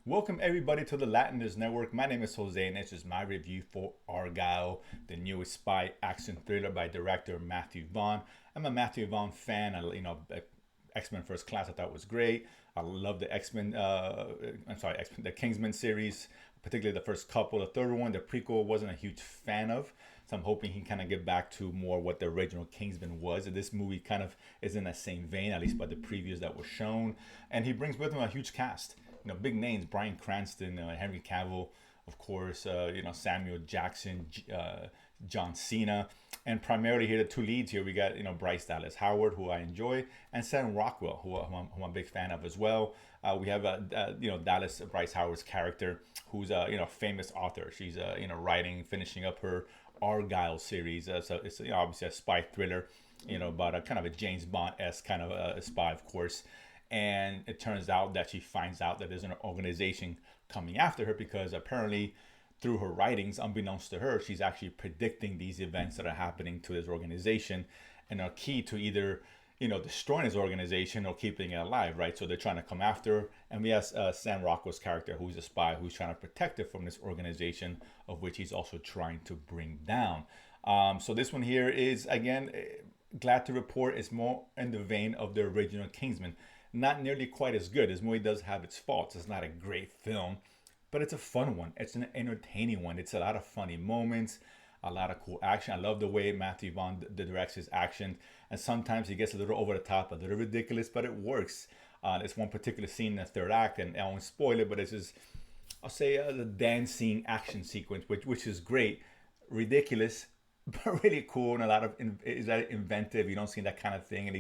Welcome everybody to the Latiners Network. My name is Jose and this is my review for Argylle, the newest spy action thriller by director Matthew Vaughn. I'm a Matthew Vaughn fan. X-Men First Class I thought was great. I love the the Kingsman series, particularly the first couple. The third one, the prequel, wasn't a huge fan of. So I'm hoping he kind of get back to more what the original Kingsman was. And this movie kind of is in that same vein, at least by the previews that were shown. And he brings with him a huge cast. Big names: Bryan Cranston, Henry Cavill, of course, Samuel Jackson, John Cena, and primarily here the two leads here we got Bryce Dallas Howard, who I enjoy, and Sam Rockwell, who I'm a big fan of as well. We have Dallas Bryce Howard's character, who's a famous author. She's writing, finishing up her Argylle series. So it's obviously a spy thriller, about a kind of a James Bond-esque kind of a spy, of course. And it turns out that she finds out that there's an organization coming after her because apparently through her writings, unbeknownst to her, she's actually predicting these events that are happening to this organization and are key to either, destroying this organization or keeping it alive, right? So they're trying to come after her. And we have Sam Rockwell's character, who's a spy, who's trying to protect her from this organization, of which he's also trying to bring down. So this one here is, again, glad to report, it's more in the vein of the original Kingsman. Not nearly quite as good. This movie does have its faults. It's not a great film, but it's a fun one. It's an entertaining one. It's a lot of funny moments, a lot of cool action. I love the way Matthew Vaughn directs his action, and sometimes he gets a little over the top, a little ridiculous, but it works. There's one particular scene in the third act, and I won't spoil it, but it's just, I'll say, the dancing action sequence, which is great, ridiculous, but really cool, and a lot of is that inventive. You don't see that kind of thing in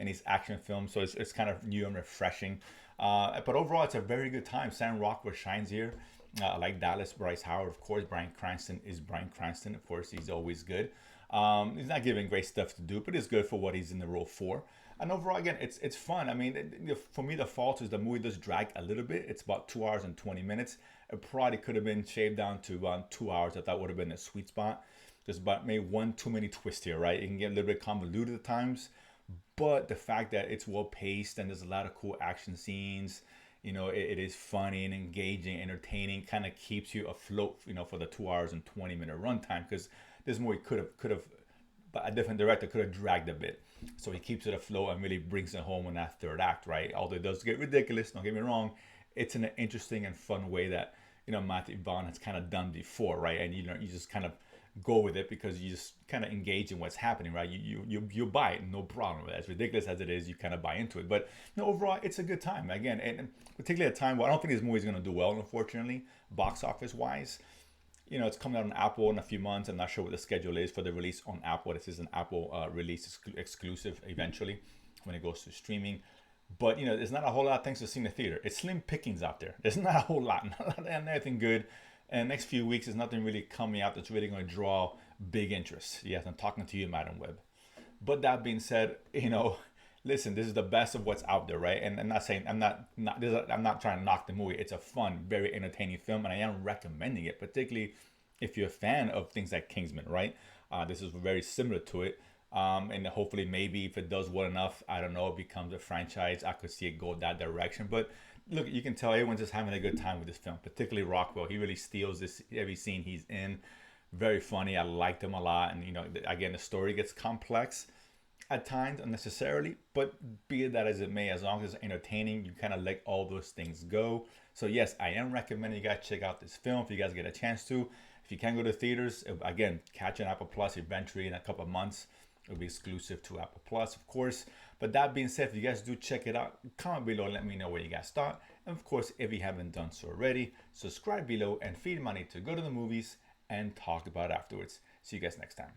these action films, so it's kind of new and refreshing. But overall, it's a very good time. Sam Rockwell shines here. I like Dallas Bryce Howard, of course. Bryan Cranston is Bryan Cranston, of course. He's always good. He's not given great stuff to do, but it's good for what he's in the role for. And overall, again, it's fun. I mean, for me, the fault is the movie does drag a little bit. It's about 2 hours and 20 minutes. It probably could have been shaved down to about 2 hours. I thought would have been a sweet spot. There's about maybe one too many twists here, right? It can get a little bit convoluted at times, but the fact that it's well paced and there's a lot of cool action scenes, it is funny and engaging, entertaining, kind of keeps you afloat, for the 2 hours and 20-minute runtime. Because this movie could have, but a different director could have dragged a bit. So he keeps it afloat and really brings it home in that third act, right? Although it does get ridiculous, don't get me wrong, it's in an interesting and fun way that Matthew Vaughn has kind of done before, right? And you just kind of go with it because you just kind of engage in what's happening, right? You buy it, no problem. As ridiculous as it is, you kind of buy into it. But overall, it's a good time. Again, and particularly at a time where I don't think this movie is going to do well, unfortunately, box office wise. It's coming out on Apple in a few months. I'm not sure what the schedule is for the release on Apple. This is an Apple release exclusive eventually when it goes to streaming. But there's not a whole lot of things to see in the theater. It's slim pickings out there. There's not a whole lot, not anything good. And the next few weeks, there's nothing really coming out that's really going to draw big interest. Yes, I'm talking to you, Madam Web. But that being said, listen, this is the best of what's out there, right? And I'm not saying I'm not trying to knock the movie. It's a fun, very entertaining film, and I am recommending it, particularly if you're a fan of things like Kingsman, right? This is very similar to it. And hopefully, maybe if it does well enough, I don't know, it becomes a franchise. I could see it go that direction, but look, you can tell everyone's just having a good time with this film, particularly Rockwell. He really steals this every scene he's in. Very funny. I liked him a lot. And, again, the story gets complex at times unnecessarily, but be it that as it may, as long as it's entertaining, you kind of let all those things go. So, yes, I am recommending you guys check out this film if you guys get a chance to. If you can't go to theaters, again, catch an Apple Plus eventually in a couple of months. It'll be exclusive to Apple Plus, of course. But that being said, if you guys do check it out, comment below and let me know what you guys thought. And of course, if you haven't done so already, subscribe below and feed money to go to the movies and talk about it afterwards. See you guys next time.